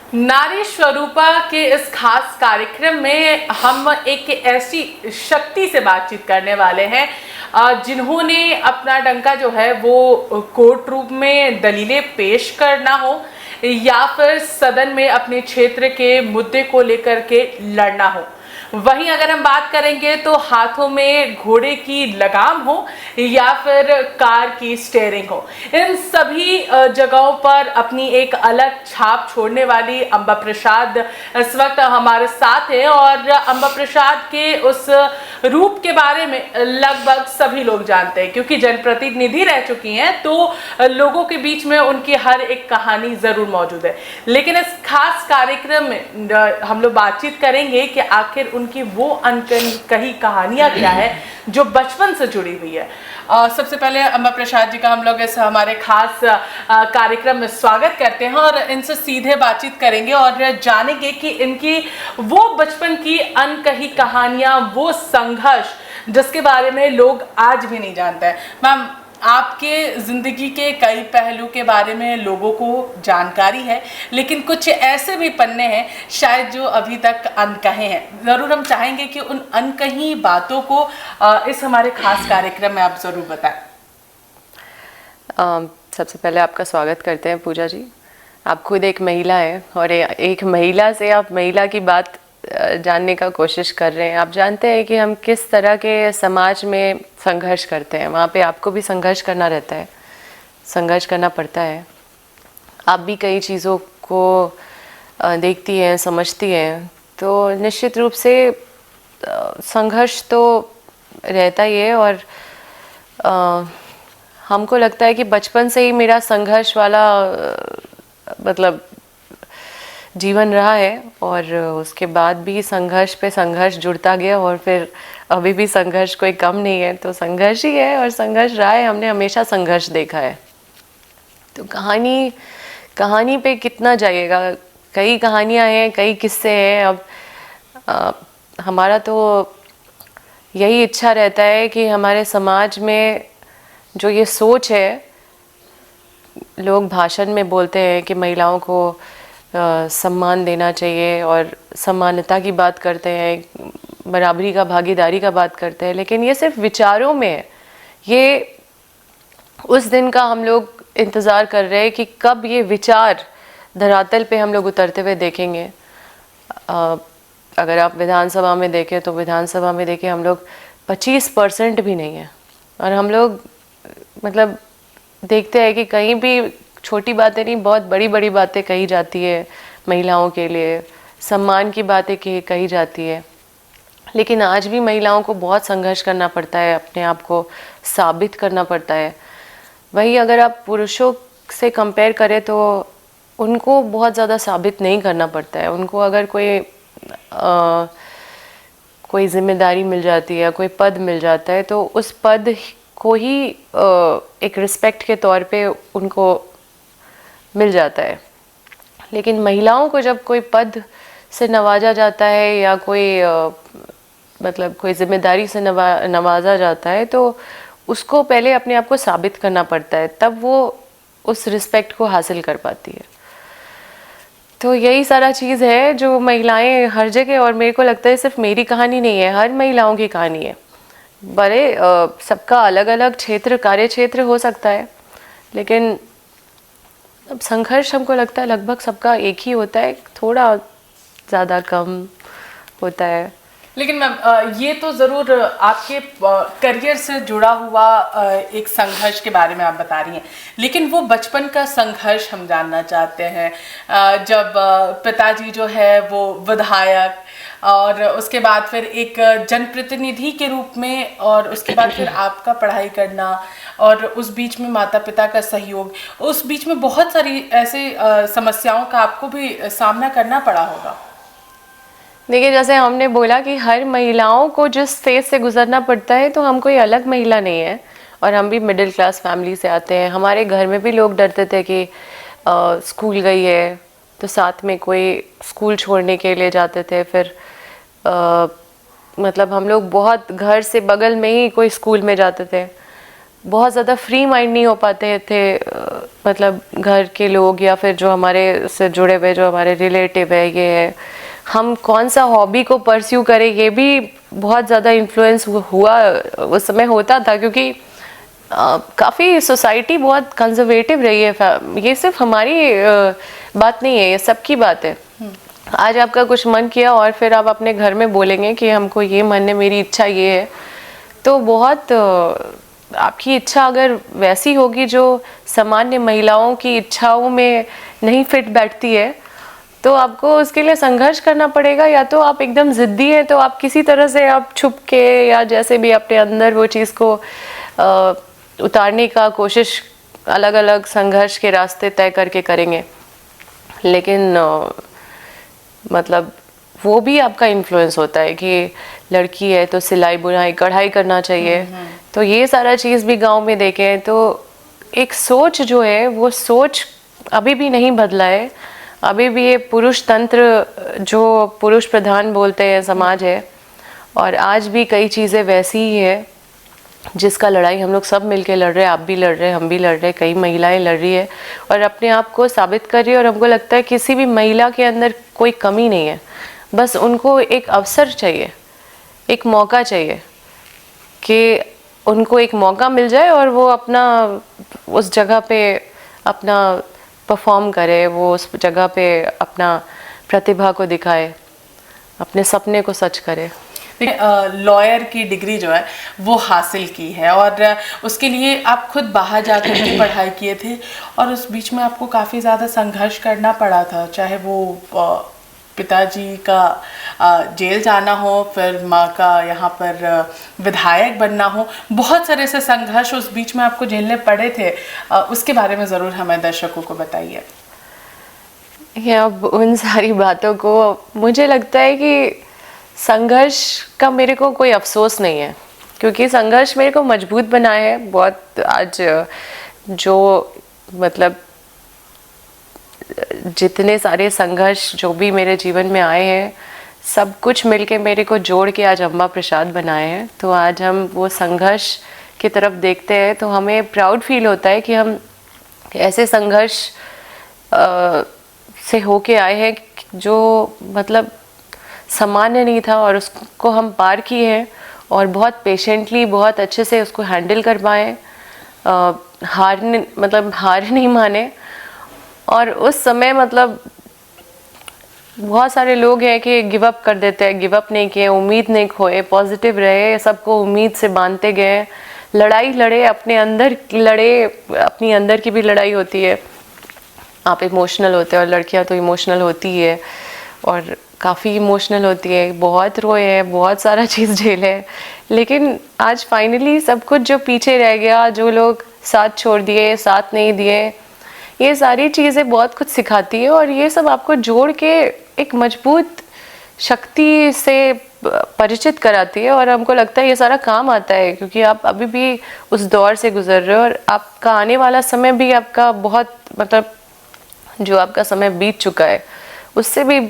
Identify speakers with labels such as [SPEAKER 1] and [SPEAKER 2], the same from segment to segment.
[SPEAKER 1] नारी स्वरूपा के इस खास कार्यक्रम में हम एक ऐसी शक्ति से बातचीत करने वाले हैं जिन्होंने अपना डंका जो है वो कोर्ट रूप में दलीलें पेश करना हो या फिर सदन में अपने क्षेत्र के मुद्दे को लेकर के लड़ना हो। वहीं अगर हम बात करेंगे तो हाथों में घोड़े की लगाम हो या फिर कार की स्टीयरिंग हो, इन सभी जगहों पर अपनी एक अलग छाप छोड़ने वाली अंबा प्रसाद इस वक्त हमारे साथ है। और अंबा प्रसाद के उस रूप के बारे में लगभग सभी लोग जानते हैं, क्योंकि जनप्रतिनिधि रह चुकी हैं तो लोगों के बीच में उनकी हर एक कहानी जरूर मौजूद है। लेकिन इस खास कार्यक्रम में हम लोग बातचीत करेंगे कि आखिर उनकी वो अनकही कहानियां क्या है जो बचपन से जुड़ी हुई है। सबसे पहले अंबा प्रसाद जी का हम लोग इस हमारे खास कार्यक्रम में स्वागत करते हैं और इनसे सीधे बातचीत करेंगे और जानेंगे कि इनकी वो बचपन की अनकही कहानियां, वो संघर्ष जिसके बारे में लोग आज भी नहीं जानते हैं। मैम, आपके ज़िंदगी के कई पहलू के बारे में लोगों को जानकारी है, लेकिन कुछ ऐसे भी पन्ने हैं शायद जो अभी तक अनकहे हैं। ज़रूर हम चाहेंगे कि उन अनकही बातों को इस हमारे खास कार्यक्रम में आप ज़रूर बताएं।
[SPEAKER 2] सबसे पहले आपका स्वागत करते हैं पूजा जी। आप खुद एक महिला हैं और एक महिला से आप महिला की बात जानने का कोशिश कर रहे हैं। आप जानते हैं कि हम किस तरह के समाज में संघर्ष करते हैं, वहाँ पे आपको भी संघर्ष करना रहता है, संघर्ष करना पड़ता है। आप भी कई चीज़ों को देखती हैं, समझती हैं, तो निश्चित रूप से संघर्ष तो रहता ही है। और हमको लगता है कि बचपन से ही मेरा संघर्ष वाला मतलब जीवन रहा है और उसके बाद भी संघर्ष पे संघर्ष जुड़ता गया और फिर अभी भी संघर्ष कोई कम नहीं है, तो संघर्ष ही है और संघर्ष रहा है। हमने हमेशा संघर्ष देखा है। तो कहानी पे कितना जाइएगा, कई कहानियाँ हैं, कई किस्से हैं। अब हमारा तो यही इच्छा रहता है कि हमारे समाज में जो ये सोच है, लोग भाषण में बोलते हैं कि महिलाओं को सम्मान देना चाहिए और समानता की बात करते हैं, बराबरी का, भागीदारी का बात करते हैं, लेकिन ये सिर्फ विचारों में है। ये उस दिन का हम लोग इंतज़ार कर रहे हैं कि कब ये विचार धरातल पे हम लोग उतरते हुए देखेंगे। अगर आप विधानसभा में देखें तो विधानसभा में देखें हम लोग 25% भी नहीं है। और हम लोग मतलब देखते हैं कि कहीं भी छोटी बातें नहीं, बहुत बड़ी बड़ी बातें कही जाती है महिलाओं के लिए, सम्मान की बातें कही जाती है। लेकिन आज भी महिलाओं को बहुत संघर्ष करना पड़ता है, अपने आप को साबित करना पड़ता है। वही अगर आप पुरुषों से कंपेयर करें तो उनको बहुत ज़्यादा साबित नहीं करना पड़ता है। उनको अगर कोई जिम्मेदारी मिल जाती है, कोई पद मिल जाता है, तो उस पद को ही एक रिस्पेक्ट के तौर पे उनको मिल जाता है। लेकिन महिलाओं को जब कोई पद से नवाजा जाता है या कोई मतलब कोई जिम्मेदारी से नवाजा जाता है, तो उसको पहले अपने आप को साबित करना पड़ता है, तब वो उस रिस्पेक्ट को हासिल कर पाती है। तो यही सारा चीज़ है जो महिलाएं हर जगह, और मेरे को लगता है सिर्फ मेरी कहानी नहीं है, हर महिलाओं की कहानी है। बड़े सबका अलग अलग क्षेत्र, कार्य क्षेत्र हो सकता है, लेकिन अब संघर्ष हमको लगता है लगभग सबका एक ही होता है, थोड़ा ज़्यादा कम होता है।
[SPEAKER 1] लेकिन मैम, ये तो ज़रूर आपके करियर से जुड़ा हुआ एक संघर्ष के बारे में आप बता रही हैं, लेकिन वो बचपन का संघर्ष हम जानना चाहते हैं। जब पिताजी जो है वो विधायक और उसके बाद फिर एक जनप्रतिनिधि के रूप में, और उसके बाद फिर आपका पढ़ाई करना और उस बीच में माता पिता का सहयोग, उस बीच में बहुत सारी ऐसे समस्याओं का आपको भी सामना करना पड़ा होगा।
[SPEAKER 2] देखिए, जैसे हमने बोला कि हर महिलाओं को जिस फेज से गुजरना पड़ता है, तो हम कोई अलग महिला नहीं है और हम भी मिडिल क्लास फैमिली से आते हैं। हमारे घर में भी लोग डरते थे कि स्कूल गई है तो साथ में कोई स्कूल छोड़ने के लिए जाते थे। फिर मतलब हम लोग बहुत घर से बगल में ही कोई स्कूल में जाते थे, बहुत ज़्यादा फ्री माइंड नहीं हो पाते थे, मतलब घर के लोग या फिर जो हमारे से जुड़े हुए जो हमारे रिलेटिव है, ये है, हम कौन सा हॉबी को परस्यू करें, ये भी बहुत ज़्यादा इन्फ्लुएंस हुआ उस समय होता था, क्योंकि काफ़ी सोसाइटी बहुत कंजर्वेटिव रही है। ये सिर्फ हमारी बात नहीं है, ये सबकी बात है। आज आपका कुछ मन किया और फिर आप अपने घर में बोलेंगे कि हमको ये मन है, मेरी इच्छा ये है, तो बहुत आपकी इच्छा अगर वैसी होगी जो सामान्य महिलाओं की इच्छाओं में नहीं फिट बैठती है, तो आपको उसके लिए संघर्ष करना पड़ेगा। या तो आप एकदम ज़िद्दी हैं, तो आप किसी तरह से आप छुप के या जैसे भी अपने अंदर वो चीज़ को उतारने का कोशिश, अलग अलग संघर्ष के रास्ते तय करके करेंगे। लेकिन मतलब वो भी आपका इन्फ्लुएंस होता है कि लड़की है तो सिलाई बुनाई कढ़ाई करना चाहिए, तो ये सारा चीज़ भी गांव में देखें तो एक सोच जो है वो सोच अभी भी नहीं बदला है। अभी भी ये पुरुष तंत्र जो पुरुष प्रधान बोलते हैं समाज है, और आज भी कई चीज़ें वैसी ही है जिसका लड़ाई हम लोग सब मिलके लड़ रहे हैं। आप भी लड़ रहे हैं, हम भी लड़ रहे हैं, कई महिलाएं लड़ रही है और अपने आप को साबित कर रही है। और हमको लगता है किसी भी महिला के अंदर कोई कमी नहीं है, बस उनको एक अवसर चाहिए, एक मौका चाहिए कि उनको एक मौका मिल जाए और वो अपना उस जगह पे अपना परफॉर्म करे, वो उस जगह पे अपना प्रतिभा को दिखाए, अपने सपने को सच करे।
[SPEAKER 1] लॉयर की डिग्री जो है वो हासिल की है और उसके लिए आप खुद बाहर जाकर के पढ़ाई किए थे, और उस बीच में आपको काफ़ी ज़्यादा संघर्ष करना पड़ा था, चाहे वो पिताजी का जेल जाना हो, फिर माँ का यहाँ पर विधायक बनना हो, बहुत सारे ऐसे संघर्ष उस बीच में आपको झेलने पड़े थे। उसके बारे में ज़रूर हमें दर्शकों को बताइए।
[SPEAKER 2] अब उन सारी बातों को मुझे लगता है कि संघर्ष का मेरे को कोई अफसोस नहीं है, क्योंकि संघर्ष मेरे को मजबूत बनाया है बहुत। आज जो मतलब जितने सारे संघर्ष जो भी मेरे जीवन में आए हैं, सब कुछ मिलके मेरे को जोड़ के आज अम्बा प्रसाद बनाए हैं। तो आज हम वो संघर्ष की तरफ देखते हैं तो हमें प्राउड फील होता है कि हम ऐसे संघर्ष से होके आए हैं जो मतलब सामान्य नहीं था, और उसको हम पार किए हैं और बहुत पेशेंटली, बहुत अच्छे से उसको हैंडल कर पाए, हार नहीं माने। और उस समय मतलब बहुत सारे लोग हैं कि गिव अप कर देते हैं, गिव अप नहीं किए, उम्मीद नहीं खोए, पॉजिटिव रहे, सबको उम्मीद से बांधते गए, लड़ाई लड़े, अपने अंदर लड़े, अपनी अंदर की भी लड़ाई होती है। आप इमोशनल होते हैं और लड़कियां तो इमोशनल होती है और काफ़ी इमोशनल होती है, बहुत रोए हैं, बहुत सारा चीज़ झेले, लेकिन आज फाइनली सब कुछ जो पीछे रह गया, जो लोग साथ छोड़ दिए, साथ नहीं दिए, ये सारी चीज़ें बहुत कुछ सिखाती है और ये सब आपको जोड़ के एक मजबूत शक्ति से परिचित कराती है। और हमको लगता है ये सारा काम आता है क्योंकि आप अभी भी उस दौर से गुजर रहे हो और आपका आने वाला समय भी आपका बहुत मतलब जो आपका समय बीत चुका है उससे भी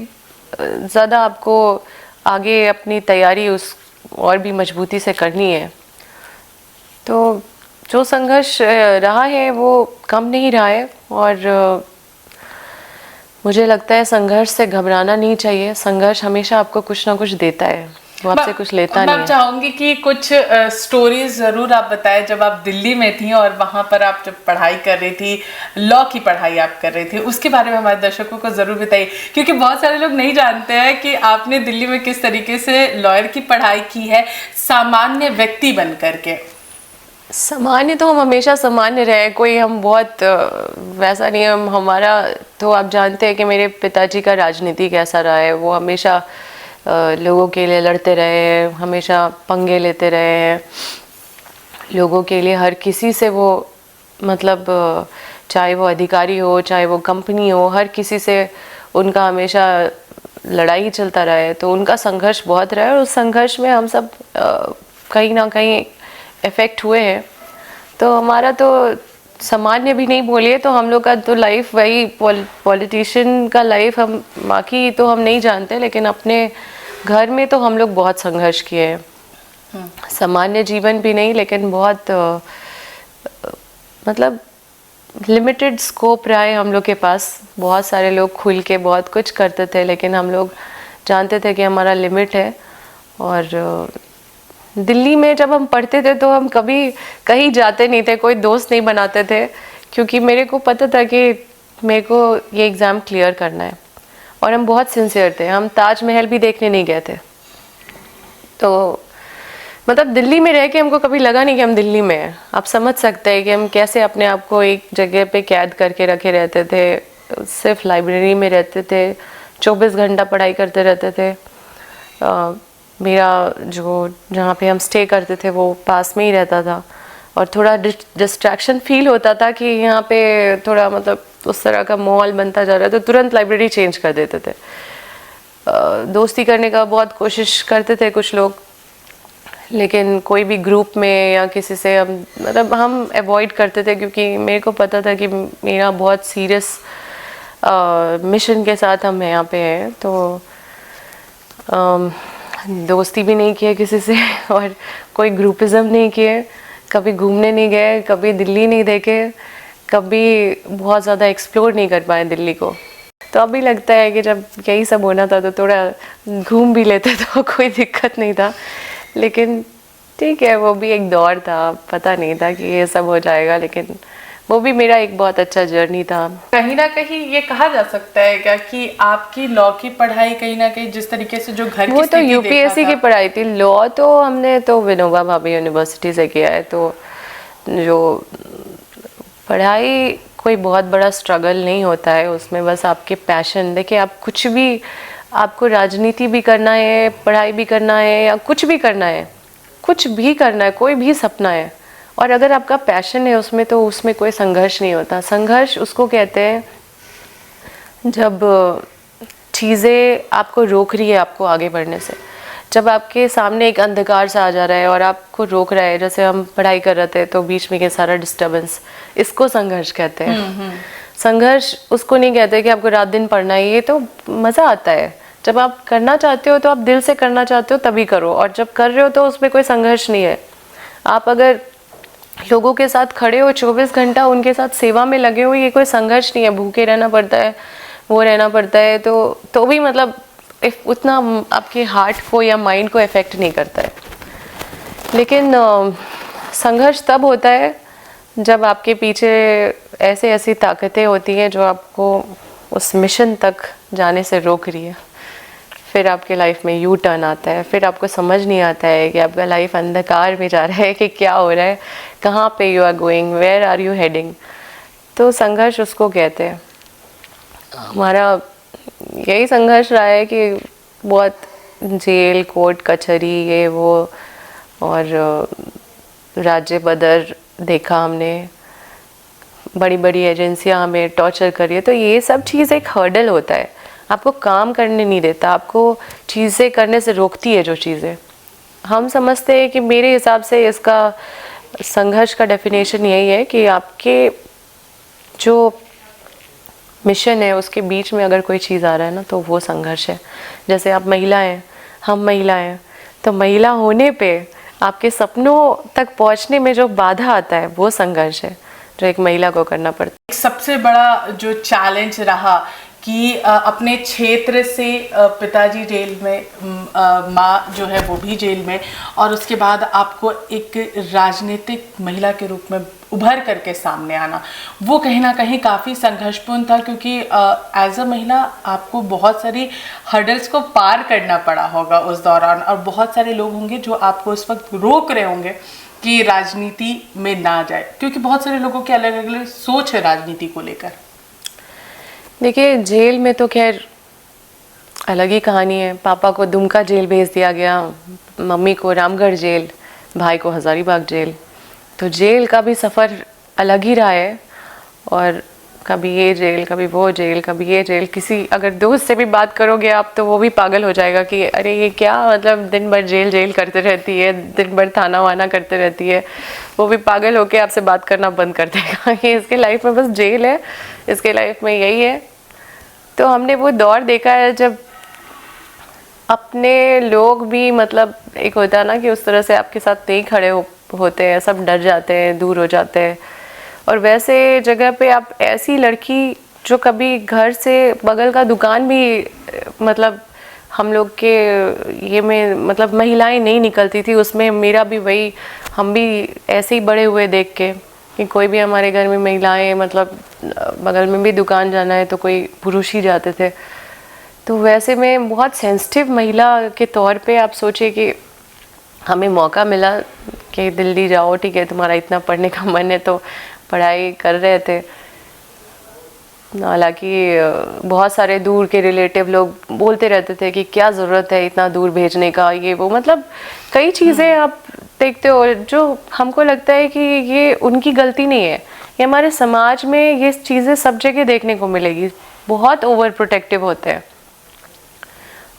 [SPEAKER 2] ज़्यादा आपको आगे अपनी तैयारी उस और भी मजबूती से करनी है। तो जो संघर्ष रहा है वो कम नहीं रहा है और मुझे लगता है संघर्ष से घबराना नहीं चाहिए। संघर्ष हमेशा आपको कुछ ना कुछ देता है, वो आपसे कुछ लेता नहीं है।
[SPEAKER 1] मैं चाहूंगी कि कुछ स्टोरीज जरूर आप बताएं जब आप दिल्ली में थी और वहां पर आप जब पढ़ाई कर रही थी, लॉ की पढ़ाई आप कर रही थी, उसके बारे में हमारे दर्शकों को जरूर बताइए, क्योंकि बहुत सारे लोग नहीं जानते हैं कि आपने दिल्ली में किस तरीके से लॉयर की पढ़ाई की है सामान्य व्यक्ति बन करके।
[SPEAKER 2] सामान्य तो हम हमेशा सामान्य रहे, कोई हम बहुत वैसा नहीं है हमारा। तो आप जानते हैं कि मेरे पिताजी का राजनीति कैसा रहा है, वो हमेशा लोगों के लिए लड़ते रहे हैं, हमेशा पंगे लेते रहे हैं लोगों के लिए, हर किसी से वो मतलब चाहे वो अधिकारी हो चाहे वो कंपनी हो, हर किसी से उनका हमेशा लड़ाई ही चलता रहा है। तो उनका संघर्ष बहुत रहा है और उस संघर्ष में हम सब कहीं ना कहीं इफ़ेक्ट हुए हैं। तो हमारा तो सामान्य भी नहीं बोलिए तो हम लोग का तो लाइफ वही पॉलिटिशियन का लाइफ, हम बाकी तो हम नहीं जानते, लेकिन अपने घर में तो हम लोग बहुत संघर्ष किए हैं। सामान्य जीवन भी नहीं लेकिन बहुत मतलब लिमिटेड स्कोप रहा है हम लोग के पास। बहुत सारे लोग खुल के बहुत कुछ करते थे, लेकिन हम लोग जानते थे कि हमारा लिमिट है। और दिल्ली में जब हम पढ़ते थे तो हम कभी कहीं जाते नहीं थे, कोई दोस्त नहीं बनाते थे, क्योंकि मेरे को पता था कि मेरे को ये एग्ज़ाम क्लियर करना है। और हम बहुत सिंसियर थे, हम ताजमहल भी देखने नहीं गए थे। तो मतलब दिल्ली में रह के हमको कभी लगा नहीं कि हम दिल्ली में हैं। आप समझ सकते हैं कि हम कैसे अपने आप को एक जगह पे कैद करके रखे रहते थे, सिर्फ लाइब्रेरी में रहते थे, 24 घंटा पढ़ाई करते रहते थे। मेरा जो जहाँ पे हम स्टे करते थे वो पास में ही रहता था, और थोड़ा डिस्ट्रैक्शन फील होता था कि यहाँ पे थोड़ा मतलब उस तरह का माहौल बनता जा रहा है, तो तुरंत लाइब्रेरी चेंज कर देते थे। दोस्ती करने का बहुत कोशिश करते थे कुछ लोग, लेकिन कोई भी ग्रुप में या किसी से हम अवॉइड करते थे, क्योंकि मेरे को पता था कि मेरा बहुत सीरियस मिशन के साथ हम यहाँ पे हैं। तो दोस्ती भी नहीं किए किसी से और कोई ग्रुपिज़म नहीं किए, कभी घूमने नहीं गए, कभी दिल्ली नहीं देखे, कभी बहुत ज़्यादा एक्सप्लोर नहीं कर पाए दिल्ली को। तो अभी लगता है कि जब यही सब होना था तो थोड़ा घूम भी लेते तो कोई दिक्कत नहीं था, लेकिन ठीक है, वो भी एक दौर था, पता नहीं था कि ये सब हो जाएगा, लेकिन वो भी मेरा एक बहुत अच्छा जर्नी था।
[SPEAKER 1] कहीं ना कहीं ये कहा जा सकता है क्या कि आपकी लॉ की पढ़ाई कहीं ना कहीं जिस तरीके से जो घर की
[SPEAKER 2] वो तो
[SPEAKER 1] स्थिति
[SPEAKER 2] यूपीएससी
[SPEAKER 1] देखा
[SPEAKER 2] की पढ़ाई थी। लॉ तो हमने तो विनोबा भावे यूनिवर्सिटी से किया है, तो जो पढ़ाई कोई बहुत बड़ा स्ट्रगल नहीं होता है उसमें, बस आपके पैशन। देखिए, आप कुछ भी, आपको राजनीति भी करना है, पढ़ाई भी करना है, या कुछ भी करना है, कुछ भी करना है, कोई भी सपना है, और अगर आपका पैशन है उसमें, तो उसमें कोई संघर्ष नहीं होता। संघर्ष उसको कहते हैं जब चीज़ें आपको रोक रही है आपको आगे बढ़ने से, जब आपके सामने एक अंधकार सा आ जा रहा है और आपको रोक रहा है। जैसे हम पढ़ाई कर रहे थे तो बीच में ये सारा डिस्टर्बेंस, इसको संघर्ष कहते हैं। संघर्ष उसको नहीं कहते कि आपको रात दिन पढ़ना है, ये तो मज़ा आता है। जब आप करना चाहते हो तो आप दिल से करना चाहते हो तभी करो, और जब कर रहे हो तो उसमें कोई संघर्ष नहीं है। आप अगर लोगों के साथ खड़े हो 24 घंटा, उनके साथ सेवा में लगे हो, ये कोई संघर्ष नहीं है। भूखे रहना पड़ता है, वो रहना पड़ता है, तो भी मतलब उतना आपके हार्ट को या माइंड को इफ़ेक्ट नहीं करता है। लेकिन संघर्ष तब होता है जब आपके पीछे ऐसे ऐसी ताकतें होती हैं जो आपको उस मिशन तक जाने से रोक रही है। फिर आपके लाइफ में यू टर्न आता है, फिर आपको समझ नहीं आता है कि आपका लाइफ अंधकार में जा रहा है, कि क्या हो रहा है, कहाँ पे you are going, where are you heading. तो संघर्ष उसको कहते हैं। हमारा यही संघर्ष रहा है कि बहुत जेल, कोर्ट कचहरी, ये वो, और राज्य बदर देखा हमने, बड़ी बड़ी एजेंसियां हमें टॉर्चर करी है। तो ये सब चीज़ एक हर्डल होता है, आपको काम करने नहीं देता, आपको चीज़ें करने से रोकती है जो चीज़ें। हम समझते हैं कि मेरे हिसाब से इसका संघर्ष का डेफिनेशन यही है कि आपके जो मिशन है उसके बीच में अगर कोई चीज़ आ रहा है ना, तो वो संघर्ष है। जैसे आप महिला हैं, हम महिला हैं, तो महिला होने पे आपके सपनों तक पहुंचने में जो बाधा आता है वो संघर्ष है जो एक महिला को करना पड़ता है।
[SPEAKER 1] सबसे बड़ा जो चैलेंज रहा कि अपने क्षेत्र से पिताजी जेल में, माँ जो है वो भी जेल में, और उसके बाद आपको एक राजनीतिक महिला के रूप में उभर करके सामने आना, वो कहीं ना कहीं काफ़ी संघर्षपूर्ण था, क्योंकि एज अ महिला आपको बहुत सारी हर्डल्स को पार करना पड़ा होगा उस दौरान, और बहुत सारे लोग होंगे जो आपको उस वक्त रोक रहे होंगे कि राजनीति में ना जाए, क्योंकि बहुत सारे लोगों की अलग अलग सोच है राजनीति को लेकर।
[SPEAKER 2] देखिए, जेल में तो खैर अलग ही कहानी है। पापा को दुमका जेल भेज दिया गया, मम्मी को रामगढ़ जेल, भाई को हज़ारीबाग जेल। तो जेल का भी सफ़र अलग ही रहा है, और कभी ये जेल, कभी वो जेल, कभी ये जेल। किसी अगर दोस्त से भी बात करोगे आप तो वो भी पागल हो जाएगा कि अरे ये क्या, मतलब दिन भर जेल जेल करते रहती है, दिन भर थाना वाना करते रहती है। वो भी पागल होके आपसे बात करना बंद कर देगा कि इसके लाइफ में बस जेल है, इसके लाइफ में यही है। तो हमने वो दौर देखा है जब अपने लोग भी, मतलब एक होता है ना कि उस तरह से आपके साथ नहीं खड़े होते हैं, सब डर जाते हैं, दूर हो जाते हैं। और वैसे जगह पे आप ऐसी लड़की जो कभी घर से बगल का दुकान भी मतलब हम लोग के ये में मतलब महिलाएं नहीं निकलती थी उसमें, मेरा भी वही, हम भी ऐसे ही बड़े हुए देख के कि कोई भी हमारे घर में महिलाएं मतलब बगल में भी दुकान जाना है तो कोई पुरुष ही जाते थे। तो वैसे में बहुत सेंसिटिव महिला के तौर पे आप सोचिए कि हमें मौका मिला कि दिल्ली जाओ, ठीक है तुम्हारा इतना पढ़ने का मन है, तो पढ़ाई कर रहे थे। हालांकि बहुत सारे दूर के रिलेटिव लोग बोलते रहते थे कि क्या ज़रूरत है इतना दूर भेजने का, ये वो, मतलब कई चीज़ें आप देखते हो जो हमको लगता है कि ये उनकी गलती नहीं है, ये हमारे समाज में ये चीज़ें सब जगह देखने को मिलेगी, बहुत ओवर प्रोटेक्टिव होते हैं।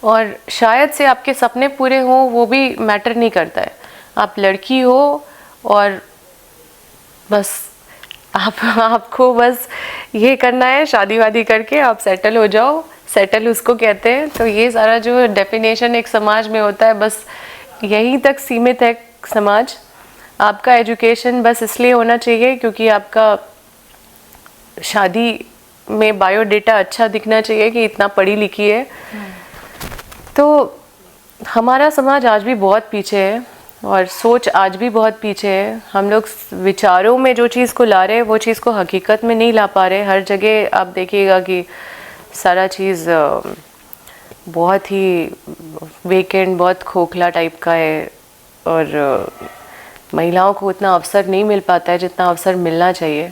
[SPEAKER 2] और शायद से आपके सपने पूरे हों वो भी मैटर नहीं करता है, आप लड़की हो और बस आपको बस ये करना है, शादी वादी करके आप सेटल हो जाओ, सेटल उसको कहते हैं। तो ये सारा जो डेफिनेशन एक समाज में होता है बस यहीं तक सीमित है समाज। आपका एजुकेशन बस इसलिए होना चाहिए क्योंकि आपका शादी में बायोडेटा अच्छा दिखना चाहिए कि इतना पढ़ी लिखी है। तो हमारा समाज आज भी बहुत पीछे है और सोच आज भी बहुत पीछे है। हम लोग विचारों में जो चीज़ को ला रहे हैं वो चीज़ को हकीकत में नहीं ला पा रहे। हर जगह आप देखिएगा कि सारा चीज़ बहुत ही वेकेंट, बहुत खोखला टाइप का है और महिलाओं को उतना अवसर नहीं मिल पाता है जितना अवसर मिलना चाहिए।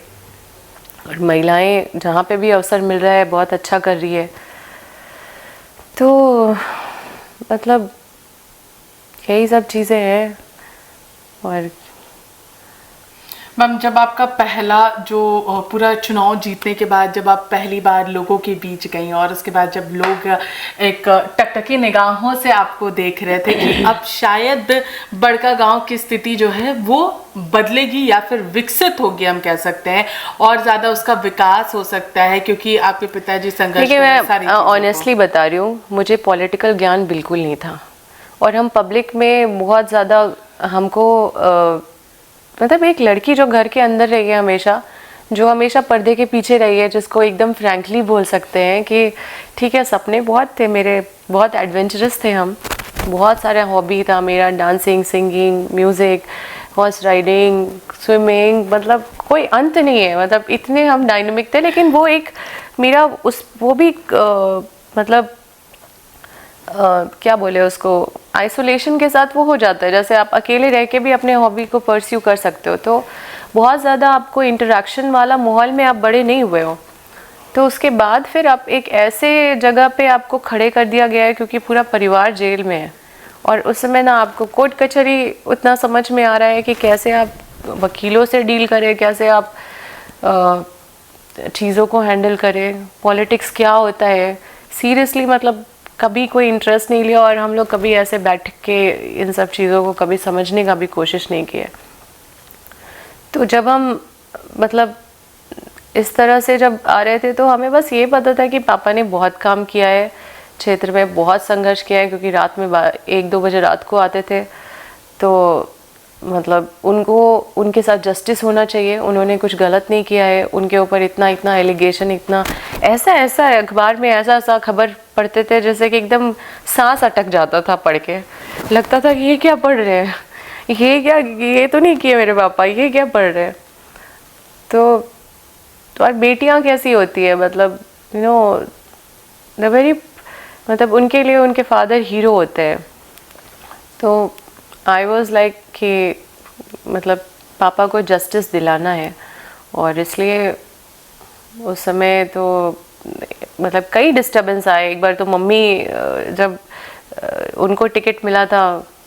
[SPEAKER 2] और महिलाएं जहाँ पे भी अवसर मिल रहा है बहुत अच्छा कर रही है। तो मतलब यही सब चीज़ें हैं। और
[SPEAKER 1] मैम, जब आपका पहला जो पूरा चुनाव जीतने के बाद जब आप पहली बार लोगों के बीच गई और उसके बाद जब लोग एक टकटकी निगाहों से आपको देख रहे थे कि अब शायद बड़का गांव की स्थिति जो है वो बदलेगी या फिर विकसित होगी, हम कह सकते हैं, और ज़्यादा उसका विकास हो सकता है क्योंकि आपके पिताजी संघर्ष
[SPEAKER 2] देखिए, मैं ऑनेस्टली बता रही हूँ, मुझे पॉलिटिकल ज्ञान बिल्कुल नहीं था और हम पब्लिक में बहुत ज़्यादा हमको मतलब एक लड़की जो घर के अंदर रही है हमेशा, जो हमेशा पर्दे के पीछे रही है, जिसको एकदम फ्रैंकली बोल सकते हैं कि ठीक है सपने बहुत थे मेरे, बहुत एडवेंचरस थे हम, बहुत सारा हॉबी था मेरा, dancing, singing, music, horse riding, swimming, मतलब कोई अंत नहीं है, मतलब इतने हम डायनेमिक थे। लेकिन वो एक मेरा वो भी मतलब क्या बोले उसको, आइसोलेशन के साथ वो हो जाता है, जैसे आप अकेले रह के भी अपने हॉबी को परस्यू कर सकते हो। तो बहुत ज़्यादा आपको इंटरेक्शन वाला माहौल में आप बड़े नहीं हुए हो। तो उसके बाद फिर आप एक ऐसे जगह पे आपको खड़े कर दिया गया है क्योंकि पूरा परिवार जेल में है और उस समय ना आपको कोर्ट कचहरी उतना समझ में आ रहा है कि कैसे आप वकीलों से डील करें, कैसे आप चीज़ों को हैंडल करें, पॉलिटिक्स क्या होता है। सीरियसली मतलब कभी कोई इंटरेस्ट नहीं लिया और हम लोग कभी ऐसे बैठ के इन सब चीज़ों को कभी समझने का भी कोशिश नहीं किया। तो जब हम मतलब इस तरह से जब आ रहे थे तो हमें बस ये पता था कि पापा ने बहुत काम किया है क्षेत्र में, बहुत संघर्ष किया है क्योंकि रात में 1-2 बजे रात को आते थे। तो मतलब उनको उनके साथ जस्टिस होना चाहिए, उन्होंने कुछ गलत नहीं किया है, उनके ऊपर इतना एलिगेशन, इतना ऐसा अखबार में ऐसा खबर पढ़ते थे जैसे कि एकदम सांस अटक जाता था पढ़ के, लगता था कि ये क्या पढ़ रहे हैं, ये तो नहीं किया मेरे पापा, ये क्या पढ़ रहे हैं। तो और बेटियां कैसी होती है, मतलब यू नो द वेरी, मतलब उनके लिए उनके फादर हीरो होते हैं। तो आई वॉज लाइक कि मतलब पापा को जस्टिस दिलाना है और इसलिए उस समय तो मतलब कई डिस्टर्बेंस आए। एक बार तो मम्मी जब उनको टिकट मिला था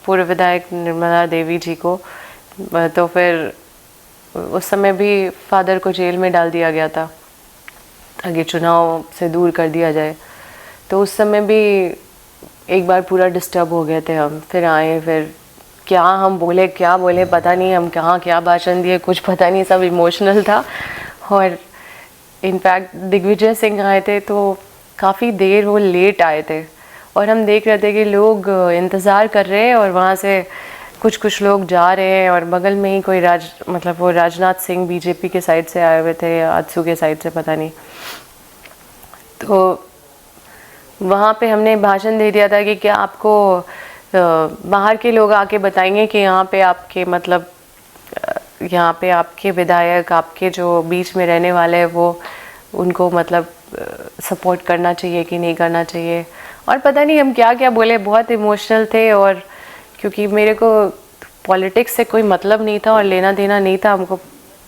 [SPEAKER 2] पूर्व विधायक निर्मला देवी जी को, तो फिर उस समय भी फादर को जेल में डाल दिया गया था ताकि चुनाव से दूर कर दिया जाए। तो उस समय भी एक बार पूरा डिस्टर्ब हो गए थे हम। फिर आए, फिर क्या हम बोले क्या बोले पता नहीं, हम कहाँ क्या भाषण दिए कुछ पता नहीं, सब इमोशनल था। और इनफैक्ट दिग्विजय सिंह आए थे तो काफ़ी देर वो लेट आए थे और हम देख रहे थे कि लोग इंतज़ार कर रहे हैं और वहाँ से कुछ कुछ लोग जा रहे हैं, और बगल में ही कोई मतलब वो राजनाथ सिंह बीजेपी के साइड से आए हुए थे या आजसू के साइड से, पता नहीं। तो वहाँ पे हमने भाषण दे दिया था कि क्या आपको बाहर के लोग आके बताएंगे कि यहाँ पे आपके मतलब यहाँ पे आपके विधायक, आपके जो बीच में रहने वाले हैं, वो उनको मतलब सपोर्ट करना चाहिए कि नहीं करना चाहिए। और पता नहीं हम क्या क्या बोले, बहुत इमोशनल थे। और क्योंकि मेरे को पॉलिटिक्स से कोई मतलब नहीं था और लेना देना नहीं था, हमको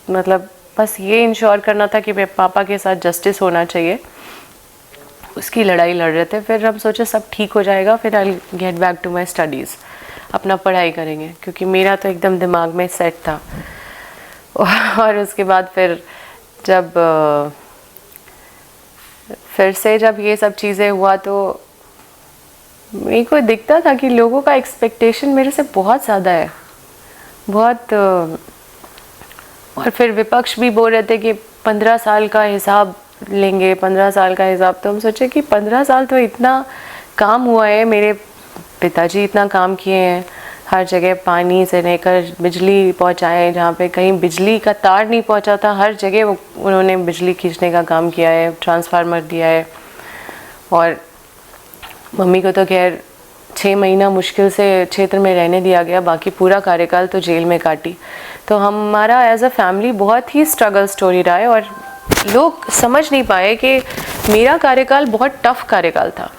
[SPEAKER 2] मतलब बस ये इंश्योर करना था कि मेरे पापा के साथ जस्टिस होना चाहिए, उसकी लड़ाई लड़ रहे थे। फिर हम सोचे सब ठीक हो जाएगा, फिर I get back to my studies, अपना पढ़ाई करेंगे, क्योंकि मेरा तो एकदम दिमाग में सेट था। और उसके बाद फिर जब ये सब चीज़ें हुआ तो मेरे को दिखता था कि लोगों का एक्सपेक्टेशन मेरे से बहुत ज़्यादा है, बहुत। और फिर विपक्ष भी बोल रहे थे कि 15 साल का हिसाब लेंगे, 15 साल का हिसाब। तो हम सोचे कि 15 साल तो इतना काम हुआ है, मेरे पिताजी इतना काम किए हैं, हर जगह पानी से लेकर बिजली पहुंचाए, जहाँ पे कहीं बिजली का तार नहीं पहुंचा था हर जगह उन्होंने बिजली खींचने का काम किया है, ट्रांसफार्मर दिया है। और मम्मी को तो खैर 6 महीना मुश्किल से क्षेत्र में रहने दिया गया, बाकी पूरा कार्यकाल तो जेल में काटी। तो हमारा एज अ फैमिली बहुत ही स्ट्रगल स्टोरी रहा है, और लोग समझ नहीं पाए कि मेरा कार्यकाल बहुत टफ कार्यकाल था।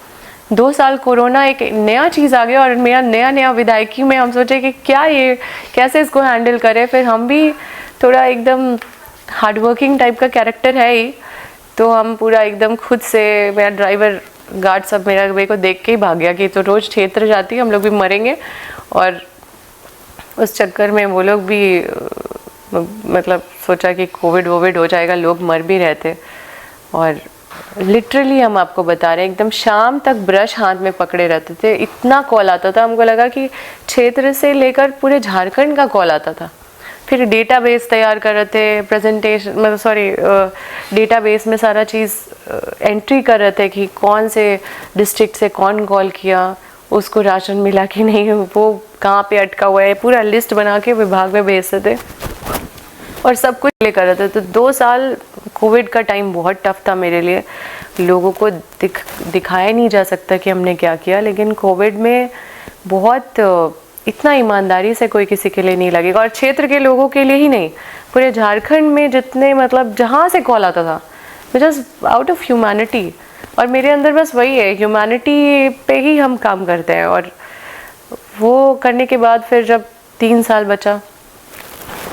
[SPEAKER 2] 2 साल कोरोना एक नया चीज़ आ गया, और मेरा नया विधायकी में हम सोचे कि क्या ये कैसे इसको हैंडल करें। फिर हम भी थोड़ा एकदम हार्डवर्किंग टाइप का कैरेक्टर है ही, तो हम पूरा एकदम खुद से, मेरा ड्राइवर गार्ड सब मेरे को देख के ही भाग गया कि तो रोज़ क्षेत्र जाती है, हम लोग भी मरेंगे। और उस चक्कर में वो लोग भी मतलब सोचा कि कोविड हो जाएगा, लोग मर भी रहे थे। और लिटरली हम आपको बता रहे हैं, एकदम शाम तक ब्रश हाथ में पकड़े रहते थे, इतना कॉल आता था। हमको लगा कि क्षेत्र से लेकर पूरे झारखंड का कॉल आता था। फिर डेटाबेस तैयार कर रहे थे, प्रेजेंटेशन मतलब डेटाबेस में सारा चीज़ एंट्री कर रहे थे कि कौन से डिस्ट्रिक्ट से कौन कॉल किया, उसको राशन मिला कि नहीं, वो कहाँ पे अटका हुआ है, पूरा लिस्ट बना के विभाग में भेजते थे और सब कुछ ले कर रहे थे। तो 2 साल कोविड का टाइम बहुत टफ था मेरे लिए। लोगों को दिखाया नहीं जा सकता कि हमने क्या किया, लेकिन कोविड में बहुत इतना ईमानदारी से कोई किसी के लिए नहीं लगेगा। और क्षेत्र के लोगों के लिए ही नहीं, पूरे झारखंड में जितने मतलब जहाँ से कॉल आता था, बिकॉज आउट ऑफ ह्यूमैनिटी। और मेरे अंदर बस वही है, ह्यूमैनिटी पे ही हम काम करते हैं। और वो करने के बाद फिर जब 3 साल बचा,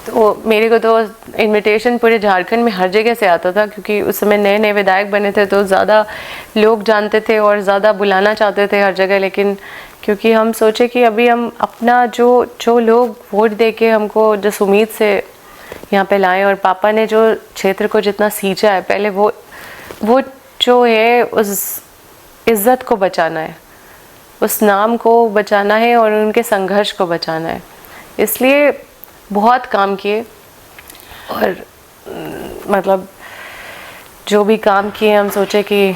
[SPEAKER 2] तो मेरे को तो इनविटेशन पूरे झारखंड में हर जगह से आता था, क्योंकि उस समय नए नए विधायक बने थे, तो ज़्यादा लोग जानते थे और ज़्यादा बुलाना चाहते थे हर जगह। लेकिन क्योंकि हम सोचे कि अभी हम अपना जो लोग वोट दे के हमको जिस उम्मीद से यहाँ पे लाएं, और पापा ने जो क्षेत्र को जितना सींचा है, पहले वो जो है उस इज़्ज़त को बचाना है, उस नाम को बचाना है और उनके संघर्ष को बचाना है। इसलिए बहुत काम किए, और मतलब जो भी काम किए हम सोचे कि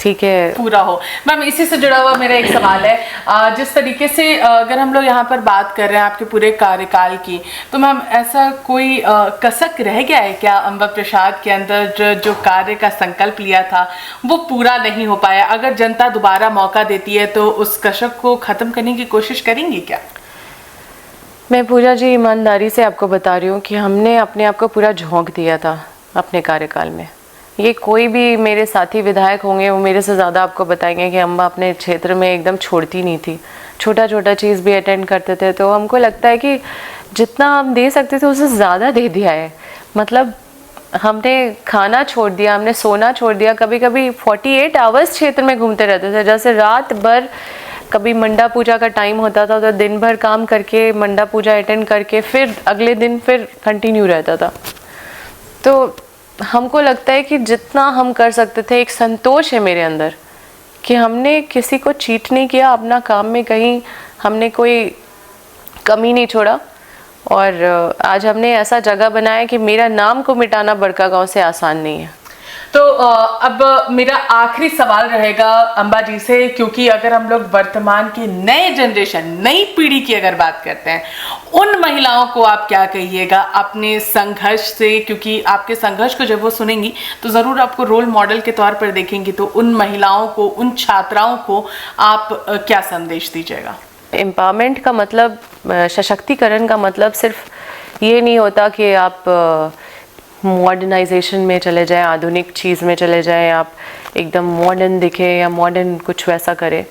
[SPEAKER 2] ठीक है
[SPEAKER 1] पूरा हो। मैम, इसी से जुड़ा हुआ मेरा एक सवाल है, जिस तरीके से अगर हम लोग यहाँ पर बात कर रहे हैं आपके पूरे कार्यकाल की, तो मैम ऐसा कोई कसक रह गया है क्या अम्बा प्रसाद के अंदर, जो कार्य का संकल्प लिया था वो पूरा नहीं हो पाया? अगर जनता दोबारा मौका देती है तो उस कसक को खत्म करने की कोशिश करेंगी क्या?
[SPEAKER 2] मैं पूजा जी ईमानदारी से आपको बता रही हूँ कि हमने अपने आप को पूरा झोंक दिया था अपने कार्यकाल में। ये कोई भी मेरे साथी विधायक होंगे वो मेरे से ज़्यादा आपको बताएंगे कि अम्बा अपने क्षेत्र में एकदम छोड़ती नहीं थी, छोटा छोटा चीज़ भी अटेंड करते थे। तो हमको लगता है कि जितना हम दे सकते थे उससे ज़्यादा दे दिया है। मतलब हमने खाना छोड़ दिया, हमने सोना छोड़ दिया। कभी कभी 48 आवर्स क्षेत्र में घूमते रहते थे, जैसे रात भर कभी मंडा पूजा का टाइम होता था तो दिन भर काम करके मंडा पूजा अटेंड करके फिर अगले दिन फिर कंटिन्यू रहता था। तो हमको लगता है कि जितना हम कर सकते थे, एक संतोष है मेरे अंदर कि हमने किसी को चीट नहीं किया, अपना काम में कहीं हमने कोई कमी नहीं छोड़ा। और आज हमने ऐसा जगह बनाया कि मेरा नाम को मिटाना बड़का गांव से आसान नहीं है।
[SPEAKER 1] तो अब मेरा आखिरी सवाल रहेगा अंबा जी से, क्योंकि अगर हम लोग वर्तमान की नए जनरेशन, नई पीढ़ी की अगर बात करते हैं, उन महिलाओं को आप क्या कहिएगा अपने संघर्ष से? क्योंकि आपके संघर्ष को जब वो सुनेंगी तो ज़रूर आपको रोल मॉडल के तौर पर देखेंगी, तो उन महिलाओं को, उन छात्राओं को आप क्या संदेश दीजिएगा?
[SPEAKER 2] एम्पावरमेंट का मतलब, सशक्तिकरण का मतलब सिर्फ ये नहीं होता कि आप मॉडर्नाइजेशन में चले जाएं, आधुनिक चीज़ में चले जाएं, आप एकदम मॉडर्न दिखे या मॉडर्न कुछ वैसा करें।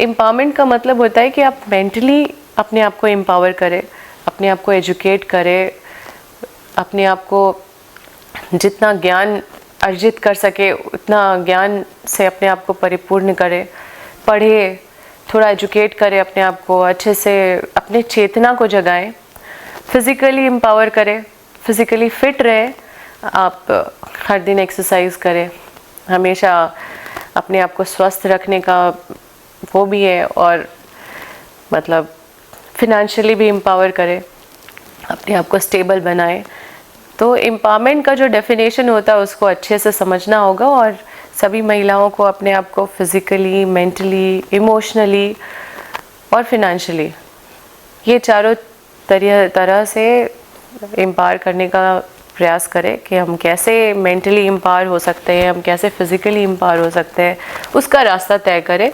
[SPEAKER 2] एम्पावरमेंट का मतलब होता है कि आप मेंटली अपने आप को एम्पावर करें, अपने आप को एजुकेट करें, अपने आप को जितना ज्ञान अर्जित कर सके उतना ज्ञान से अपने आप को परिपूर्ण करें, पढ़े, थोड़ा एजुकेट करें अपने आप को, अच्छे से अपने चेतना को जगाएं, फिज़िकली एम्पावर करें, फिज़िकली फिट रहें, आप हर दिन एक्सरसाइज करें, हमेशा अपने आप को स्वस्थ रखने का वो भी है, और मतलब फिनेंशियली भी एम्पावर करें, अपने आप को स्टेबल बनाएं। तो एम्पावरमेंट का जो डेफिनेशन होता है उसको अच्छे से समझना होगा, और सभी महिलाओं को अपने आप को फिज़िकली, मेंटली, इमोशनली और फिनेंशियली, ये चारों तरह से एम्पावर करने का प्रयास करें कि हम कैसे मेंटली एम्पावर हो सकते हैं, हम कैसे फिज़िकली एम्पावर हो सकते हैं, उसका रास्ता तय करें।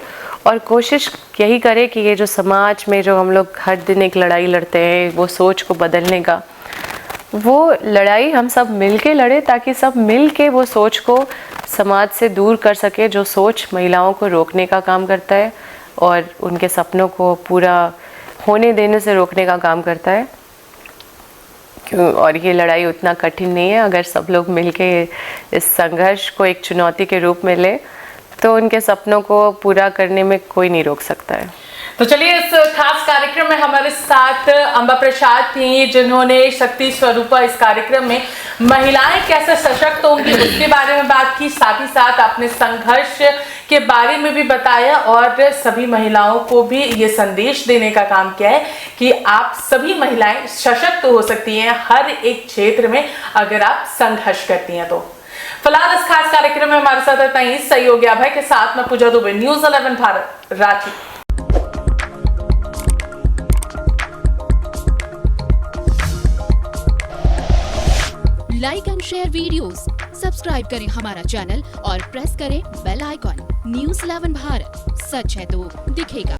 [SPEAKER 2] और कोशिश यही करें कि ये जो समाज में जो हम लोग हर दिन एक लड़ाई लड़ते हैं, वो सोच को बदलने का, वो लड़ाई हम सब मिल के लड़े, ताकि सब मिल के वो सोच को समाज से दूर कर सके, जो सोच महिलाओं को रोकने का काम करता है और उनके सपनों को पूरा होने देने से रोकने का काम करता है। और ये लड़ाई उतना कठिन नहीं है, अगर सब लोग मिलके इस संघर्ष को एक चुनौती के रूप में ले तो उनके सपनों को पूरा करने में कोई नहीं रोक सकता है।
[SPEAKER 1] तो चलिए, इस खास कार्यक्रम में हमारे साथ अंबा प्रसाद थी, जिन्होंने शक्ति स्वरूपा इस कार्यक्रम में महिलाएं कैसे सशक्त होंगी उसके बारे में बात की, साथ ही साथ अपने संघर्ष के बारे में भी बताया, और सभी महिलाओं को भी ये संदेश देने का काम किया है कि आप सभी महिलाएं सशक्त हो सकती हैं हर एक क्षेत्र में अगर आप संघर्ष करती हैं। तो फिलहाल इस खास कार्यक्रम में हमारे साथ इतना ही। सहयोगी अभय के साथ मैं Puja Dubey, news 11 Bharat, Ranchi.
[SPEAKER 3] Like and share videos, subscribe करें हमारा चैनल और प्रेस करें बेल आइकॉन। न्यूज़ 11 भारत, सच है तो दिखेगा।